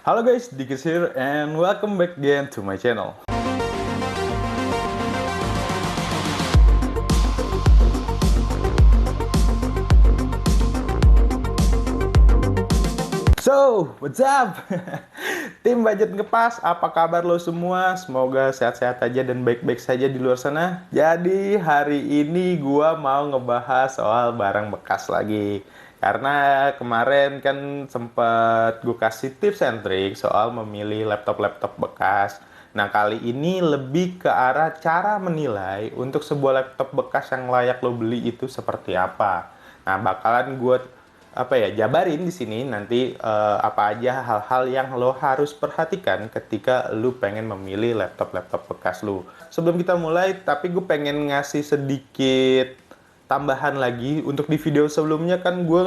Halo guys, Dikis here and welcome back again to my channel. So, what's up? Tim Budget Ngepas, apa kabar lo semua? Semoga sehat-sehat aja dan baik-baik saja di luar sana. Jadi, hari ini gua mau ngebahas soal barang bekas lagi. Karena kemarin kan sempat gue kasih tips and trick soal memilih laptop-laptop bekas. Nah, kali ini lebih ke arah cara menilai untuk sebuah laptop bekas yang layak lo beli itu seperti apa. Nah, bakalan gue jabarin di sini nanti apa aja hal-hal yang lo harus perhatikan ketika lo pengen memilih laptop-laptop bekas lo. Sebelum kita mulai, tapi gue pengen ngasih sedikit tambahan lagi. Untuk di video sebelumnya kan gue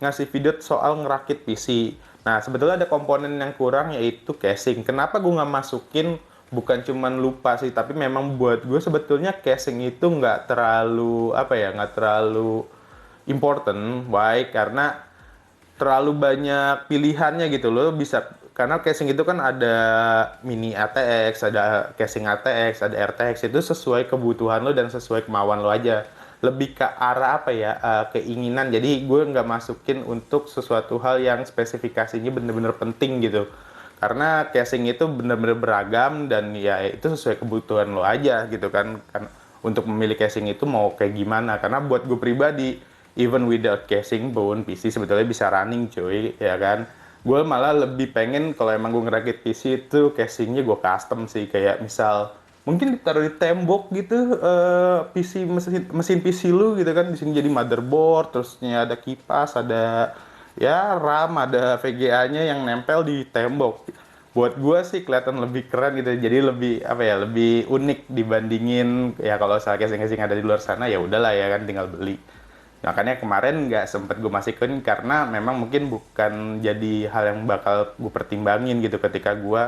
ngasih video soal ngerakit PC. Nah, sebetulnya ada komponen yang kurang, yaitu casing. Kenapa gue nggak masukin? Bukan cuman lupa sih, tapi memang buat gue sebetulnya casing itu nggak terlalu nggak terlalu important. Why? Karena terlalu banyak pilihannya gitu loh. Bisa, karena casing itu kan ada mini ATX, ada casing ATX, ada RTX. Itu sesuai kebutuhan lo dan sesuai kemauan lo aja. Lebih ke arah keinginan. Jadi gue nggak masukin untuk sesuatu hal yang spesifikasinya bener-bener penting gitu. Karena casing itu bener-bener beragam dan ya itu sesuai kebutuhan lo aja gitu kan untuk memilih casing itu mau kayak gimana. Karena buat gue pribadi, even without casing pun PC sebetulnya bisa running cuy, ya kan. Gue malah lebih pengen kalau emang gue ngerakit PC itu casingnya gue custom sih. Kayak misal mungkin ditaruh di tembok gitu, PC mesin PC lu gitu kan. Di sini jadi motherboard, terusnya ada kipas, ada ya RAM, ada VGA-nya yang nempel di tembok. Buat gue sih kelihatan lebih keren gitu. Jadi lebih lebih unik dibandingin ya kalau soal casing-casing ada di luar sana ya udahlah ya kan, tinggal beli. Makanya kemarin nggak sempet gue masukin karena memang mungkin bukan jadi hal yang bakal gue pertimbangin gitu ketika gue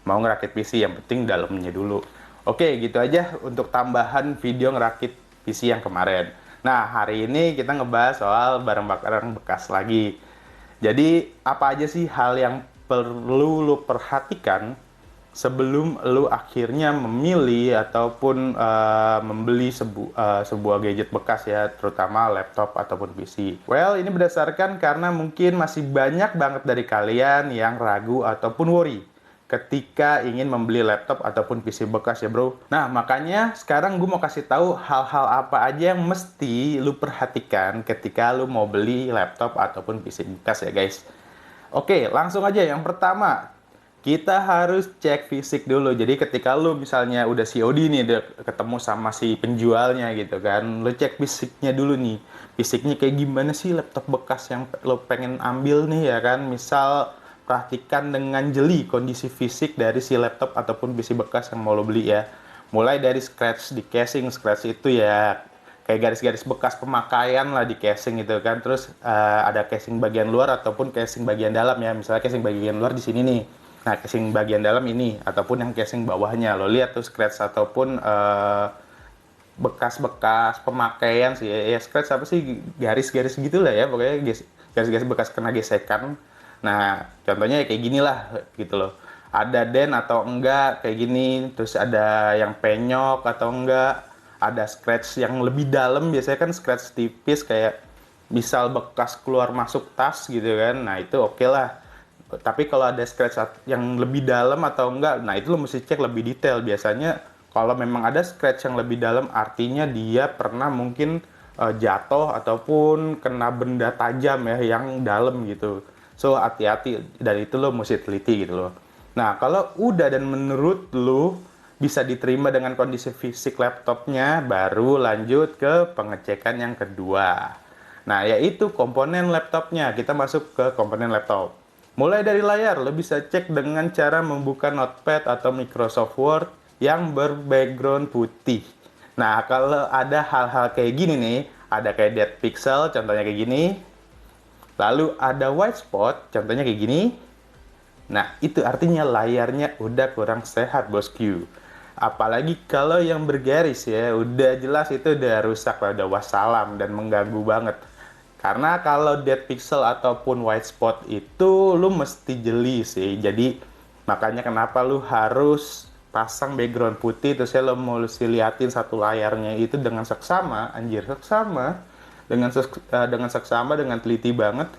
mau ngerakit PC. Yang penting dalamnya dulu. Oke, gitu aja untuk tambahan video ngerakit PC yang kemarin. Nah, hari ini kita ngebahas soal barang-barang bekas lagi. Jadi, apa aja sih hal yang perlu lo perhatikan sebelum lo akhirnya memilih ataupun membeli sebuah gadget bekas ya, terutama laptop ataupun PC. Well, ini berdasarkan karena mungkin masih banyak banget dari kalian yang ragu ataupun worry ketika ingin membeli laptop ataupun PC bekas ya bro. Nah, makanya sekarang gue mau kasih tahu hal-hal apa aja yang mesti lu perhatikan ketika lu mau beli laptop ataupun PC bekas ya guys. Oke, langsung aja. Yang pertama, kita harus cek fisik dulu. Jadi ketika lu misalnya udah COD nih, udah ketemu sama si penjualnya gitu kan, lu cek fisiknya dulu nih. Fisiknya kayak gimana sih laptop bekas yang lu pengen ambil nih ya kan. Misal, perhatikan dengan jeli kondisi fisik dari si laptop ataupun PC bekas yang mau lo beli ya. Mulai dari scratch di casing. Scratch itu ya kayak garis-garis bekas pemakaian lah di casing gitu kan. Terus ada casing bagian luar ataupun casing bagian dalam ya. Misalnya casing bagian luar di sini nih. Nah, casing bagian dalam ini ataupun yang casing bawahnya. Lo lihat tuh scratch ataupun bekas-bekas pemakaian sih ya. Scratch apa sih, garis-garis gitulah ya, pokoknya garis-garis bekas kena gesekan. Nah, contohnya kayak gini lah gitu loh. Ada den atau enggak kayak gini, terus ada yang penyok atau enggak, ada scratch yang lebih dalam. Biasanya kan scratch tipis kayak misal bekas keluar masuk tas gitu kan. Nah, itu oke lah. Tapi kalau ada scratch yang lebih dalam atau enggak, nah itu lo mesti cek lebih detail. Biasanya kalau memang ada scratch yang lebih dalam, artinya dia pernah mungkin jatuh ataupun kena benda tajam ya yang dalam gitu. So, hati-hati, dari itu lo mesti teliti gitu loh. Nah, kalau udah dan menurut lo bisa diterima dengan kondisi fisik laptopnya, baru lanjut ke pengecekan yang kedua. Nah, yaitu komponen laptopnya. Kita masuk ke komponen laptop. Mulai dari layar, lo bisa cek dengan cara membuka Notepad atau Microsoft Word yang berbackground putih. Nah, kalau ada hal-hal kayak gini nih, ada kayak dead pixel, contohnya kayak gini. Lalu ada white spot, contohnya kayak gini. Nah, itu artinya layarnya udah kurang sehat, bosku. Apalagi kalau yang bergaris ya, udah jelas itu udah rusak lah, udah wassalam dan mengganggu banget. Karena kalau dead pixel ataupun white spot itu lu mesti jeli sih. Jadi makanya kenapa lu harus pasang background putih terus ya lo mesti liatin satu layarnya itu dengan seksama, anjir seksama. Dengan seksama, dengan teliti banget.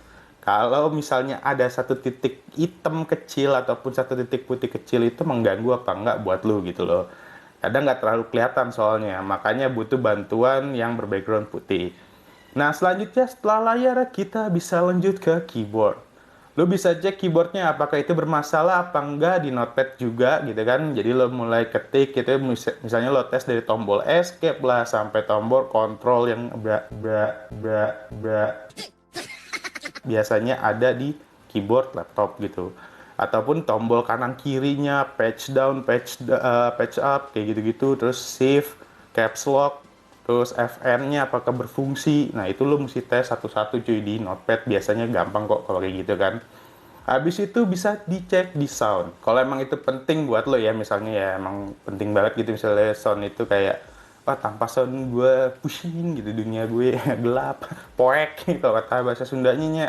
Kalau misalnya ada satu titik hitam kecil ataupun satu titik putih kecil itu mengganggu apa enggak buat lu gitu loh. Kadang nggak terlalu kelihatan soalnya, makanya butuh bantuan yang berbackground putih. Nah, selanjutnya setelah layar kita bisa lanjut ke keyboard. Lo bisa cek keyboardnya apakah itu bermasalah apa enggak di notepad juga gitu kan. Jadi lo mulai ketik gitu, misalnya lo tes dari tombol escape lah sampai tombol control yang biasanya ada di keyboard laptop gitu. Ataupun tombol kanan kirinya, patch down, patch up, kayak gitu-gitu. Terus shift, caps lock, terus FN-nya apakah berfungsi. Nah, itu lo mesti tes satu-satu cuy di notepad. Biasanya gampang kok kalau kayak gitu kan. Habis itu bisa dicek di sound. Kalau emang itu penting buat lo ya, misalnya ya emang penting banget gitu. Misalnya sound itu kayak, wah tanpa sound gue pusing gitu, dunia gue gelap, poek kalau kata bahasa Sundanya nya.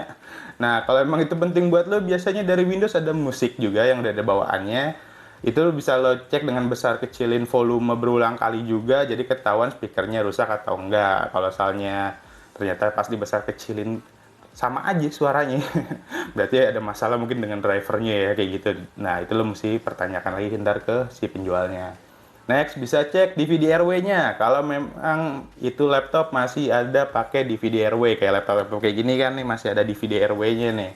Nah, kalau emang itu penting buat lo, biasanya dari Windows ada musik juga yang udah ada bawaannya. Itu lo bisa lo cek dengan besar kecilin volume berulang kali juga, jadi ketahuan speakernya rusak atau enggak. Kalau soalnya ternyata pas dibesar kecilin sama aja suaranya, berarti ada masalah mungkin dengan drivernya ya kayak gitu. Nah, itu lo mesti pertanyakan lagi ntar ke si penjualnya. Next, bisa cek DVD RW-nya. Kalau memang itu laptop masih ada pakai DVD RW, kayak laptop-laptop kayak gini kan nih masih ada DVD RW-nya nih.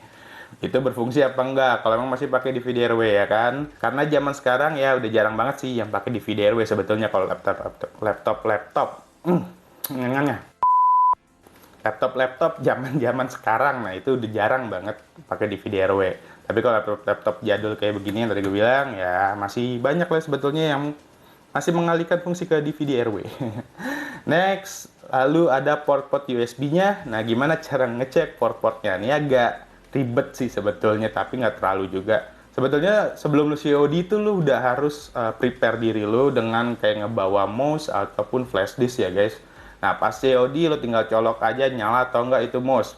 Itu berfungsi apa enggak? Kalau memang masih pakai DVD RW ya kan? Karena zaman sekarang ya udah jarang banget sih yang pakai DVD RW sebetulnya kalau laptop. Laptop zaman sekarang, nah itu udah jarang banget pakai DVD RW. Tapi kalau laptop jadul kayak begini yang tadi gue bilang, ya masih banyak lah sebetulnya yang masih mengalihkan fungsi ke DVD RW. Next, lalu ada port-port USB-nya. Nah, gimana cara ngecek port-portnya? Ini agak ribet sih sebetulnya, tapi nggak terlalu juga. Sebetulnya sebelum lu COD itu lu udah harus prepare diri lu dengan kayak ngebawa mouse ataupun flash disk ya guys. Nah, pas COD lo tinggal colok aja nyala atau enggak itu mouse,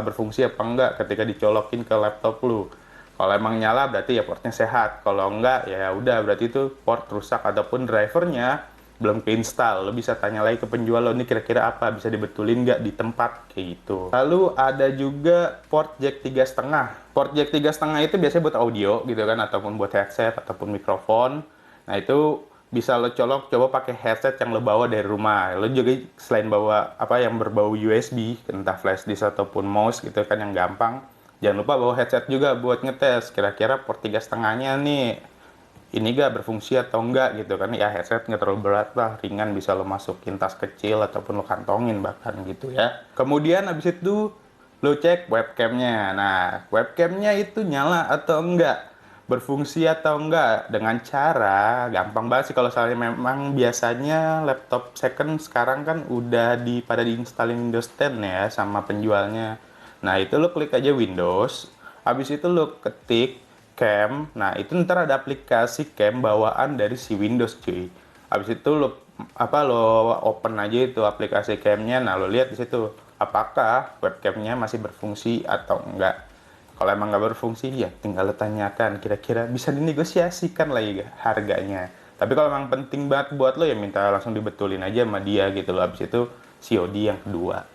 berfungsi apa enggak ketika dicolokin ke laptop lu. Kalau emang nyala berarti ya portnya sehat. Kalau enggak ya udah berarti itu port rusak ataupun drivernya belum keinstall. Lo bisa tanya lagi ke penjual lo, ini kira-kira apa, bisa dibetulin nggak di tempat kayak gitu. Lalu ada juga port jack 3,5. Port jack 3,5 itu biasanya buat audio gitu kan, ataupun buat headset ataupun mikrofon. Nah, itu bisa lo colok coba pakai headset yang lo bawa dari rumah. Lo juga selain bawa apa yang berbau USB, entah flash disk ataupun mouse gitu kan yang gampang. Jangan lupa bawa headset juga buat ngetes kira-kira port 3,5-nya nih ini gak berfungsi atau enggak gitu kan. Ya headset nggak terlalu berat lah, ringan, bisa lo masukin tas kecil ataupun lo kantongin bahkan gitu ya. Kemudian habis itu lo cek webcamnya. Nah, webcamnya itu nyala atau enggak, berfungsi atau enggak, dengan cara gampang banget sih. Kalau misalnya memang biasanya laptop second sekarang kan udah pada diinstalin Windows 10 ya sama penjualnya. Nah, itu lo klik aja Windows, habis itu lo ketik cam. Nah, itu ntar ada aplikasi cam bawaan dari si Windows cuy. Habis itu lo open aja itu aplikasi camnya. Nah, lo lihat di situ apakah webcamnya masih berfungsi atau enggak. Kalau emang nggak berfungsi, ya tinggal lo tanyakan, kira-kira bisa dinegosiasikan lah ya harganya. Tapi kalau emang penting banget buat lo, ya minta langsung dibetulin aja sama dia gitu loh. Habis itu COD yang kedua.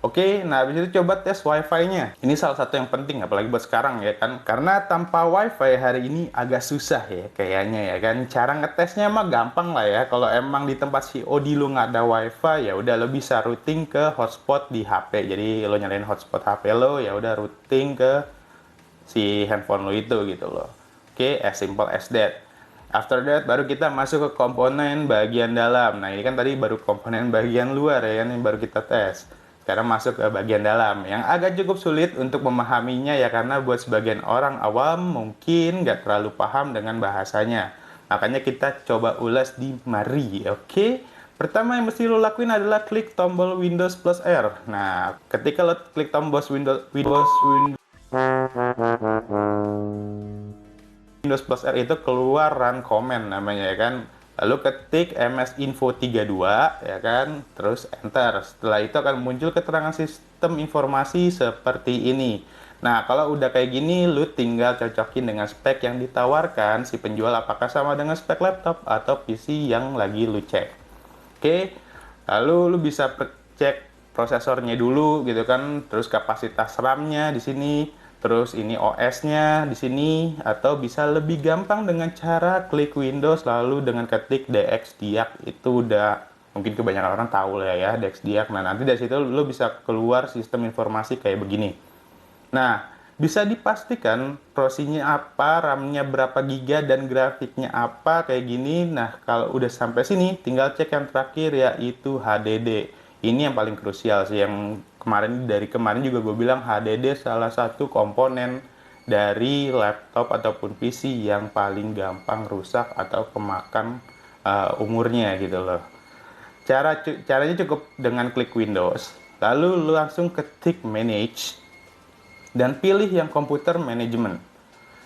Oke, nah habis itu coba tes wifi-nya. Ini salah satu yang penting, apalagi buat sekarang ya kan. Karena tanpa wifi hari ini agak susah ya kayaknya ya kan. Cara ngetesnya mah gampang lah ya. Kalau emang di tempat COD lo nggak ada wifi, ya udah lo bisa routing ke hotspot di HP. Jadi lo nyalain hotspot HP lo, ya udah routing ke si handphone lo itu gitu loh. Oke, as simple as that. After that, baru kita masuk ke komponen bagian dalam. Nah, ini kan tadi baru komponen bagian luar ya kan, yang baru kita tes. Sekarang masuk ke bagian dalam, yang agak cukup sulit untuk memahaminya ya, karena buat sebagian orang awam mungkin nggak terlalu paham dengan bahasanya. Makanya kita coba ulas di mari, oke? Pertama yang mesti lo lakuin adalah klik tombol Windows plus R. Nah, ketika lo klik tombol Windows plus R itu keluar run command namanya ya kan. Lalu ketik msinfo32 ya kan, terus enter. Setelah itu akan muncul keterangan sistem informasi seperti ini. Nah, kalau udah kayak gini, lu tinggal cocokin dengan spek yang ditawarkan si penjual, apakah sama dengan spek laptop atau PC yang lagi lu cek. Oke, lalu lu bisa cek prosesornya dulu gitu kan, terus kapasitas RAM-nya di sini, terus ini OS-nya di sini, atau bisa lebih gampang dengan cara klik Windows lalu dengan ketik DXDiag. Itu udah mungkin kebanyakan orang tahu lah ya, DXDiag. Nah, nanti dari situ lu bisa keluar sistem informasi kayak begini. Nah, bisa dipastikan prosinya apa, RAM-nya berapa giga, dan grafiknya apa, kayak gini. Nah, kalau udah sampai sini, tinggal cek yang terakhir, yaitu HDD. Ini yang paling krusial sih, yang dari kemarin juga gue bilang HDD salah satu komponen dari laptop ataupun PC yang paling gampang rusak atau kemakan umurnya gitu loh. Caranya cukup dengan klik Windows, lalu lu langsung ketik Manage, dan pilih yang komputer management.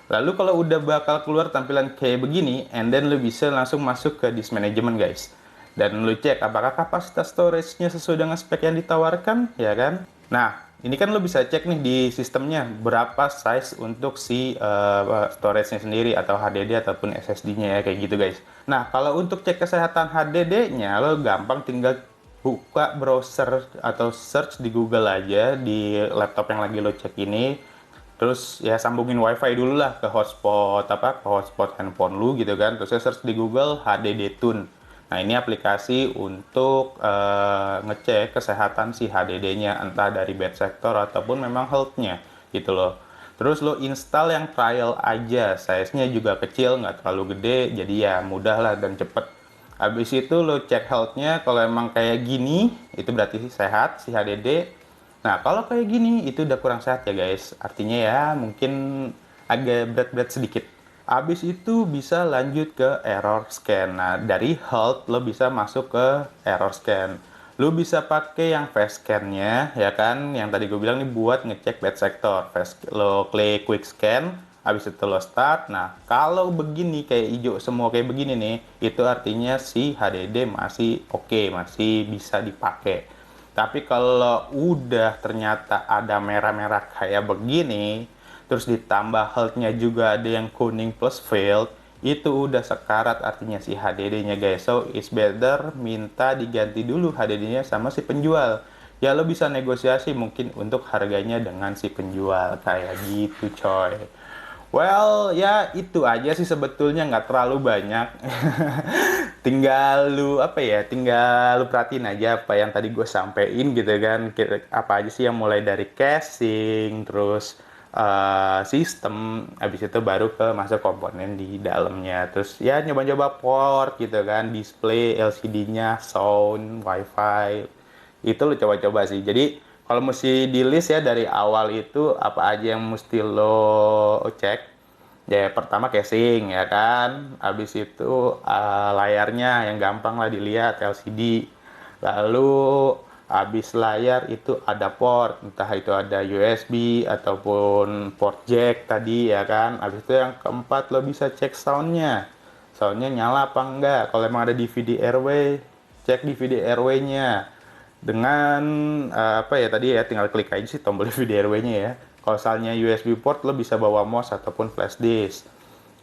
Lalu kalau udah bakal keluar tampilan kayak begini, and then lu bisa langsung masuk ke disk management guys. Dan lu cek apakah kapasitas storage-nya sesuai dengan spek yang ditawarkan, ya kan? Nah, ini kan lu bisa cek nih di sistemnya berapa size untuk si storage-nya sendiri atau HDD ataupun SSD-nya ya, kayak gitu guys. Nah, kalau untuk cek kesehatan HDD-nya, lo gampang tinggal buka browser atau search di Google aja di laptop yang lagi lo cek ini. Terus ya sambungin wifi dulu lah ke hotspot handphone lu gitu kan. Terus search di Google HDD Tune. Nah, ini aplikasi untuk ngecek kesehatan si HDD-nya, entah dari bad sector ataupun memang health-nya gitu loh. Terus lo install yang trial aja, size-nya juga kecil, nggak terlalu gede, jadi ya mudah lah dan cepet. Habis itu lo cek health-nya, kalau emang kayak gini, itu berarti sehat si HDD. Nah, kalau kayak gini, itu udah kurang sehat ya guys. Artinya ya, mungkin agak berat-berat sedikit. Habis itu bisa lanjut ke error scan. Nah, dari health, lo bisa masuk ke error scan. Lo bisa pakai yang fast scan-nya, ya kan? Yang tadi gue bilang nih buat ngecek bad sector. Lo klik quick scan, habis itu lo start. Nah, kalau begini, kayak hijau semua kayak begini nih, itu artinya si HDD masih oke, masih bisa dipakai. Tapi kalau udah ternyata ada merah-merah kayak begini, terus ditambah health-nya juga ada yang kuning plus failed, itu udah sekarat artinya si HDD-nya guys. So, it's better minta diganti dulu HDD-nya sama si penjual. Ya lo bisa negosiasi mungkin untuk harganya dengan si penjual, kayak gitu coy. Well, ya itu aja sih sebetulnya, nggak terlalu banyak. Tinggal lu perhatiin aja apa yang tadi gue sampein gitu kan. Apa aja sih yang mulai dari casing, terus sistem, habis itu baru ke masuk komponen di dalamnya. Terus ya nyoba-nyoba port gitu kan, display LCD-nya, sound, wifi. Itu lu coba-coba sih. Jadi kalau mesti di list ya dari awal itu apa aja yang mesti lo cek. Ya pertama casing ya kan, habis itu layarnya yang gampang lah dilihat LCD. Lalu habis layar itu ada port, entah itu ada USB ataupun port jack tadi ya kan. Habis itu yang keempat lo bisa cek soundnya, soundnya nyala apa enggak. Kalau emang ada DVD airway, cek DVD airway-nya dengan apa ya tadi ya, tinggal klik aja sih tombol DVD airway-nya ya. Kalau misalnya USB port, lo bisa bawa mouse ataupun flash disk.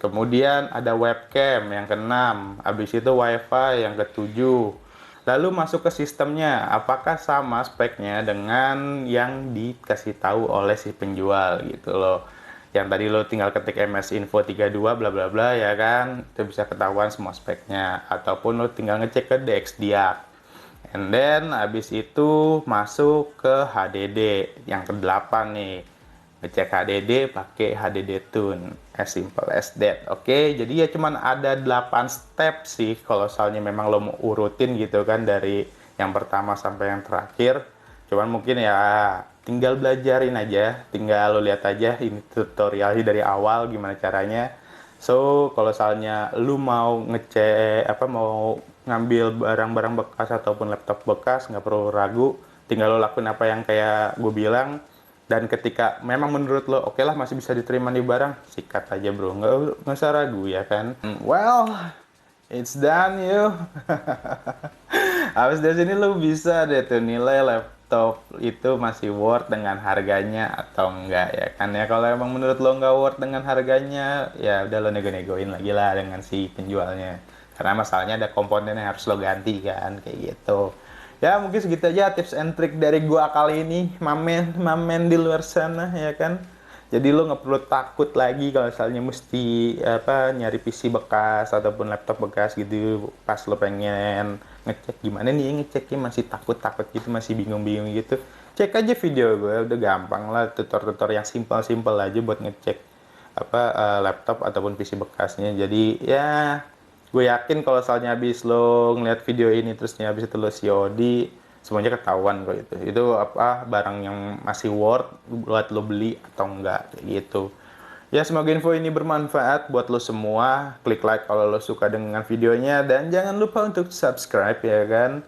Kemudian ada webcam yang keenam, habis itu wifi yang ketujuh. Lalu masuk ke sistemnya, apakah sama speknya dengan yang dikasih tahu oleh si penjual gitu loh. Yang tadi lo tinggal ketik msinfo32 bla bla bla ya kan, itu bisa ketahuan semua speknya. Ataupun lo tinggal ngecek ke DXDiag. And then habis itu masuk ke HDD yang ke-8 nih. Ngecek HDD pakai HDD Tune. As simple as that. Oke, jadi ya cuman ada 8 step sih kalau soalnya memang lo mau urutin gitu kan dari yang pertama sampai yang terakhir. Cuman mungkin ya tinggal belajarin aja, tinggal lo lihat aja ini tutorialnya dari awal gimana caranya. So, kalau misalnya lu mau mau ngambil barang-barang bekas ataupun laptop bekas, nggak perlu ragu, tinggal lo lakuin apa yang kayak gue bilang. Dan ketika memang menurut lo oke lah masih bisa diterima di barang, sikat aja bro, nggak usah ragu ya kan. Well, It's done you. Habis dari sini lu bisa deh tuh nilai laptop itu masih worth dengan harganya atau enggak ya kan ya. Kalau emang menurut lo nggak worth dengan harganya, ya udah lo nego-negoin lagi lah dengan si penjualnya. Karena masalahnya ada komponen yang harus lo ganti kan, kayak gitu. Ya mungkin segitu aja tips and trick dari gua kali ini, mamen di luar sana ya kan. Jadi lo nggak perlu takut lagi kalau misalnya mesti apa nyari PC bekas ataupun laptop bekas gitu pas lo pengen ngecek gimana nih ngeceknya masih takut-takut gitu, masih bingung-bingung gitu. Cek aja video gue, udah gampang lah, tutor-tutor yang simpel-simpel aja buat ngecek apa laptop ataupun PC bekasnya. Jadi ya gue yakin kalau misalnya habis lo ngeliat video ini terusnya habis itu lo COD, semuanya ketahuan kok itu apa barang yang masih worth buat lo beli atau enggak kayak gitu. Ya semoga info ini bermanfaat buat lo semua. Klik like kalau lo suka dengan videonya dan jangan lupa untuk subscribe ya kan,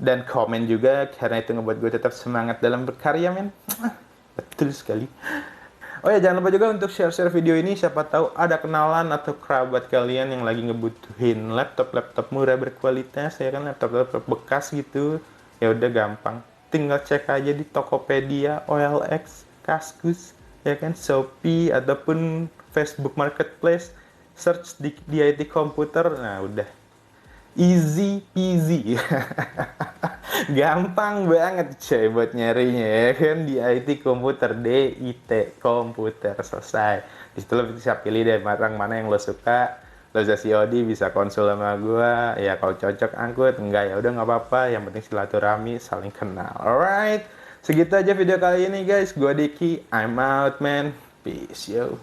dan komen juga karena itu ngebuat gue tetap semangat dalam berkarya men. Betul sekali. Oh ya, jangan lupa juga untuk share-share video ini, siapa tahu ada kenalan atau kerabat kalian yang lagi ngebutuhin laptop-laptop murah berkualitas ya kan, laptop-laptop bekas gitu. Ya udah gampang. Tinggal cek aja di Tokopedia, OLX, Kaskus, ya kan, Shopee ataupun Facebook Marketplace. Search di IT komputer. Nah, udah easy peasy. Gampang banget coy buat nyarinya ya kan, di IT komputer, DIT komputer, selesai. Di situ lo bisa pilih deh barang mana yang lo suka, lo bisa COD, bisa konsul sama gua. Ya kalau cocok angkut, enggak ya udah nggak apa-apa, yang penting silaturahmi, saling kenal. Alright, segitu aja video kali ini guys. Gua Diki, I'm out man, peace yo.